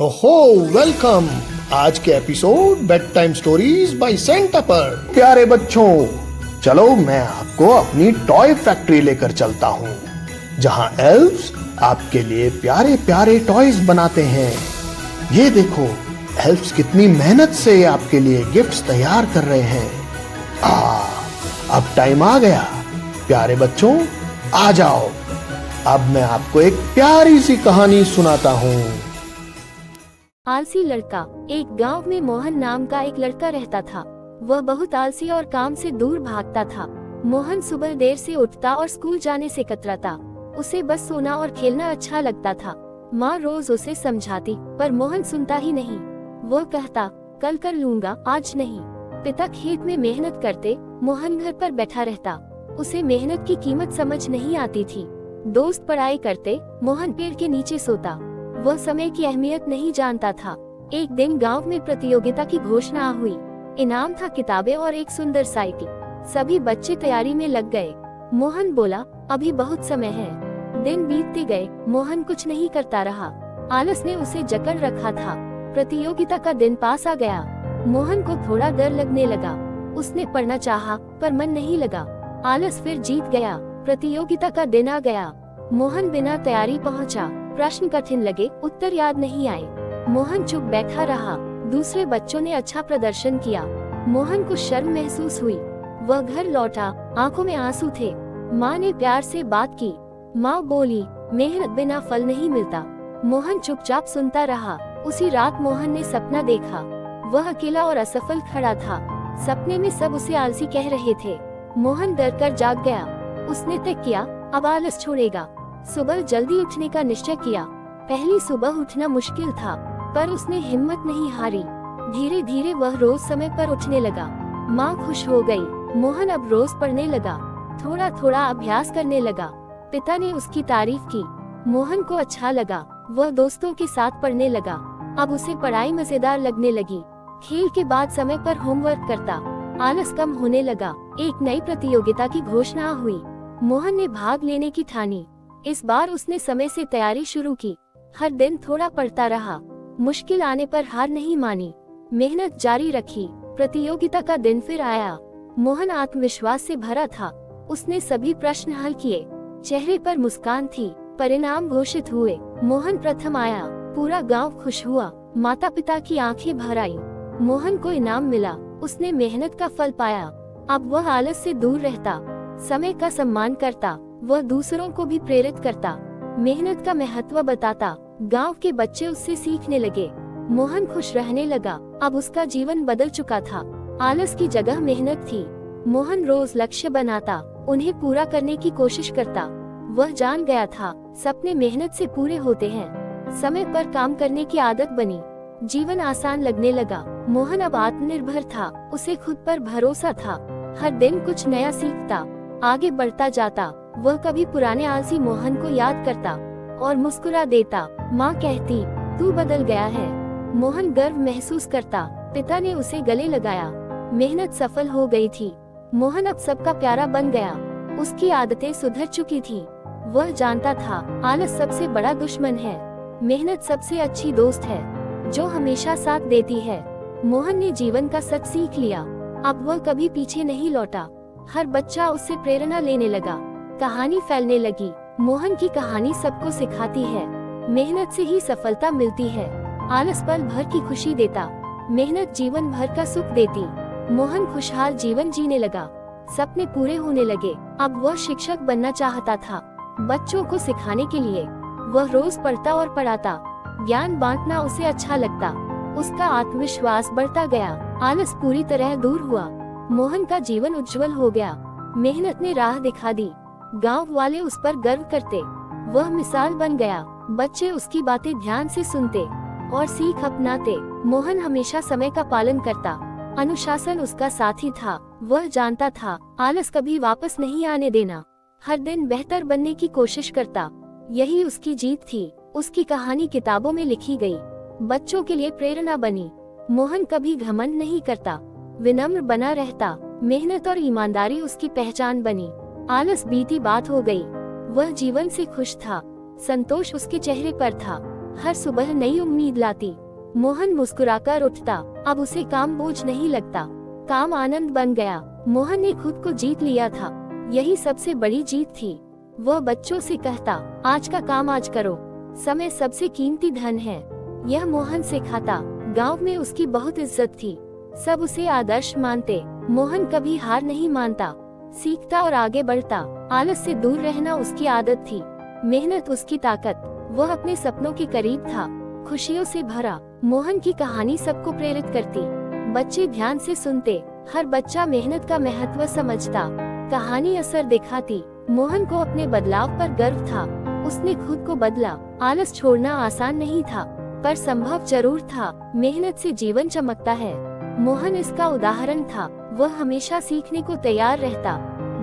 ओहो वेलकम। आज के episode bed time stories bye Santa पर। प्यारे बच्चों, चलो मैं आपको अपनी टॉय फैक्ट्री लेकर चलता हूँ, जहाँ एल्व्स आपके लिए प्यारे प्यारे टॉयज बनाते हैं। ये देखो, एल्व्स कितनी मेहनत से आपके लिए गिफ्ट्स तैयार कर रहे हैं। अब टाइम आ गया। प्यारे बच्चों, आ जाओ। अब मैं आपको एक प्यारी सी कहानी सुनाता हूँ। आलसी लड़का। एक गांव में मोहन नाम का एक लड़का रहता था। वह बहुत आलसी और काम से दूर भागता था। मोहन सुबह देर से उठता और स्कूल जाने से कतराता। उसे बस सोना और खेलना अच्छा लगता था। माँ रोज उसे समझाती, पर मोहन सुनता ही नहीं। वह कहता, कल कर लूंगा, आज नहीं। पिता खेत में मेहनत करते, मोहन घर पर बैठा रहता। उसे मेहनत की कीमत समझ नहीं आती थी। दोस्त पढ़ाई करते, मोहन पेड़ के नीचे सोता। वह समय की अहमियत नहीं जानता था। एक दिन गांव में प्रतियोगिता की घोषणा हुई। इनाम था किताबें और एक सुंदर साइकिल। सभी बच्चे तैयारी में लग गए। मोहन बोला, अभी बहुत समय है। दिन बीतते गए, मोहन कुछ नहीं करता रहा। आलस ने उसे जकड़ रखा था। प्रतियोगिता का दिन पास आ गया। मोहन को थोड़ा डर लगने लगा। उसने पढ़ना चाहा, पर मन नहीं लगा। आलस फिर जीत गया। प्रतियोगिता का दिन आ गया। मोहन बिना तैयारी पहुंचा। प्रश्न कठिन लगे, उत्तर याद नहीं आए। मोहन चुप बैठा रहा। दूसरे बच्चों ने अच्छा प्रदर्शन किया। मोहन को शर्म महसूस हुई। वह घर लौटा, आंखों में आंसू थे। माँ ने प्यार से बात की। माँ बोली, मेहनत बिना फल नहीं मिलता। मोहन चुपचाप सुनता रहा। उसी रात मोहन ने सपना देखा। वह अकेला और असफल खड़ा था। सपने में सब उसे आलसी कह रहे थे। मोहन डर कर जाग गया। उसने तय किया, अब आलस छोड़ेगा। सुबह जल्दी उठने का निश्चय किया। पहली सुबह उठना मुश्किल था, पर उसने हिम्मत नहीं हारी। धीरे धीरे वह रोज समय पर उठने लगा। माँ खुश हो गई। मोहन अब रोज पढ़ने लगा। थोड़ा थोड़ा अभ्यास करने लगा। पिता ने उसकी तारीफ की। मोहन को अच्छा लगा। वह दोस्तों के साथ पढ़ने लगा। अब उसे पढ़ाई मजेदार लगने लगी। खेल के बाद समय पर होमवर्क करता। आलस कम होने लगा। एक नई प्रतियोगिता की घोषणा हुई। मोहन ने भाग लेने की ठानी। इस बार उसने समय से तैयारी शुरू की। हर दिन थोड़ा पढ़ता रहा। मुश्किल आने पर हार नहीं मानी। मेहनत जारी रखी। प्रतियोगिता का दिन फिर आया। मोहन आत्मविश्वास से भरा था। उसने सभी प्रश्न हल किए। चेहरे पर मुस्कान थी। परिणाम घोषित हुए। मोहन प्रथम आया। पूरा गांव खुश हुआ। माता पिता की आंखें भर आई। मोहन को इनाम मिला। उसने मेहनत का फल पाया। अब वह आलस से दूर रहता। समय का सम्मान करता। वह दूसरों को भी प्रेरित करता। मेहनत का महत्व बताता। गांव के बच्चे उससे सीखने लगे। मोहन खुश रहने लगा। अब उसका जीवन बदल चुका था। आलस की जगह मेहनत थी। मोहन रोज लक्ष्य बनाता, उन्हें पूरा करने की कोशिश करता। वह जान गया था, सपने मेहनत से पूरे होते हैं। समय पर काम करने की आदत बनी। जीवन आसान लगने लगा। मोहन अब आत्मनिर्भर था। उसे खुद पर भरोसा था। हर दिन कुछ नया सीखता, आगे बढ़ता जाता। वह कभी पुराने आलसी मोहन को याद करता और मुस्कुरा देता। माँ कहती, तू बदल गया है। मोहन गर्व महसूस करता। पिता ने उसे गले लगाया। मेहनत सफल हो गई थी। मोहन अब सबका प्यारा बन गया। उसकी आदतें सुधर चुकी थी। वह जानता था, आलस सबसे बड़ा दुश्मन है। मेहनत सबसे अच्छी दोस्त है, जो हमेशा साथ देती है। मोहन ने जीवन का सच सीख लिया। अब वह कभी पीछे नहीं लौटा। हर बच्चा उससे प्रेरणा लेने लगा। कहानी फैलने लगी। मोहन की कहानी सबको सिखाती है, मेहनत से ही सफलता मिलती है। आलस पल भर की खुशी देता, मेहनत जीवन भर का सुख देती। मोहन खुशहाल जीवन जीने लगा। सपने पूरे होने लगे। अब वह शिक्षक बनना चाहता था। बच्चों को सिखाने के लिए वह रोज पढ़ता और पढ़ाता। ज्ञान बांटना उसे अच्छा लगता। उसका आत्मविश्वास बढ़ता गया। आलस पूरी तरह दूर हुआ। मोहन का जीवन उज्जवल हो गया। मेहनत ने राह दिखा दी। गांव वाले उस पर गर्व करते। वह मिसाल बन गया। बच्चे उसकी बातें ध्यान से सुनते और सीख अपनाते। मोहन हमेशा समय का पालन करता। अनुशासन उसका साथी था। वह जानता था, आलस कभी वापस नहीं आने देना। हर दिन बेहतर बनने की कोशिश करता। यही उसकी जीत थी। उसकी कहानी किताबों में लिखी गई, बच्चों के लिए प्रेरणा बनी। मोहन कभी घमंड नहीं करता, विनम्र बना रहता। मेहनत और ईमानदारी उसकी पहचान बनी। आलस बीती बात हो गई। वह जीवन से खुश था। संतोष उसके चेहरे पर था। हर सुबह नई उम्मीद लाती। मोहन मुस्कुराकर उठता, अब उसे काम बोझ नहीं लगता, काम आनंद बन गया। मोहन ने खुद को जीत लिया था, यही सबसे बड़ी जीत थी। वह बच्चों से कहता, आज का काम आज करो, समय सबसे कीमती धन है। यह मोहन सिखाता। गांव में उसकी बहुत इज्जत थी, सब उसे आदर्श मानते। मोहन कभी हार नहीं मानता, सीखता और आगे बढ़ता। आलस से दूर रहना उसकी आदत थी, मेहनत उसकी ताकत। वह अपने सपनों के करीब था, खुशियों से भरा। मोहन की कहानी सबको प्रेरित करती। बच्चे ध्यान से सुनते, हर बच्चा मेहनत का महत्व समझता। कहानी असर दिखाती। मोहन को अपने बदलाव पर गर्व था, उसने खुद को बदला। आलस छोड़ना आसान नहीं था, पर संभव जरूर था। मेहनत से जीवन चमकता है। मोहन इसका उदाहरण था। वह हमेशा सीखने को तैयार रहता,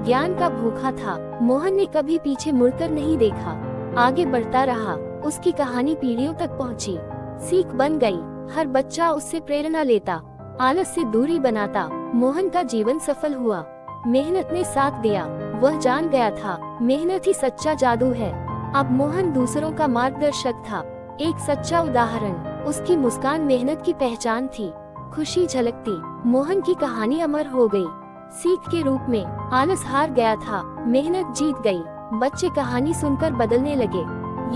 ज्ञान का भूखा था। मोहन ने कभी पीछे मुड़कर नहीं देखा, आगे बढ़ता रहा। उसकी कहानी पीढ़ियों तक पहुंची, सीख बन गई। हर बच्चा उससे प्रेरणा लेता, आलस से दूरी बनाता। मोहन का जीवन सफल हुआ, मेहनत ने साथ दिया। वह जान गया था, मेहनत ही सच्चा जादू है। अब मोहन दूसरों का मार्गदर्शक था, एक सच्चा उदाहरण। उसकी मुस्कान मेहनत की पहचान थी, खुशी झलकती। मोहन की कहानी अमर हो गई, सीख के रूप में। आलस हार गया था, मेहनत जीत गई। बच्चे कहानी सुनकर बदलने लगे,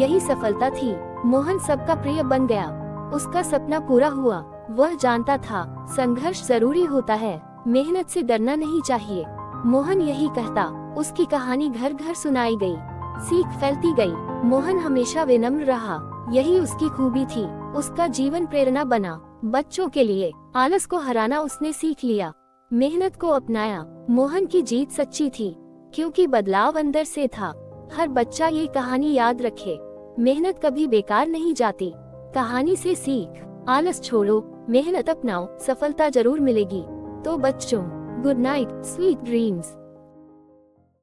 यही सफलता थी। मोहन सबका प्रिय बन गया, उसका सपना पूरा हुआ। वह जानता था, संघर्ष जरूरी होता है, मेहनत से डरना नहीं चाहिए। मोहन यही कहता। उसकी कहानी घर घर सुनाई गई, सीख फैलती गई। मोहन हमेशा विनम्र रहा, यही उसकी खूबी थी। उसका जीवन प्रेरणा बना बच्चों के लिए। आलस को हराना उसने सीख लिया, मेहनत को अपनाया। मोहन की जीत सच्ची थी, क्योंकि बदलाव अंदर से था। हर बच्चा ये कहानी याद रखे, मेहनत कभी बेकार नहीं जाती। कहानी से सीख, आलस छोड़ो, मेहनत अपनाओ, सफलता जरूर मिलेगी। तो बच्चों, गुड नाइट, स्वीट ड्रीम्स।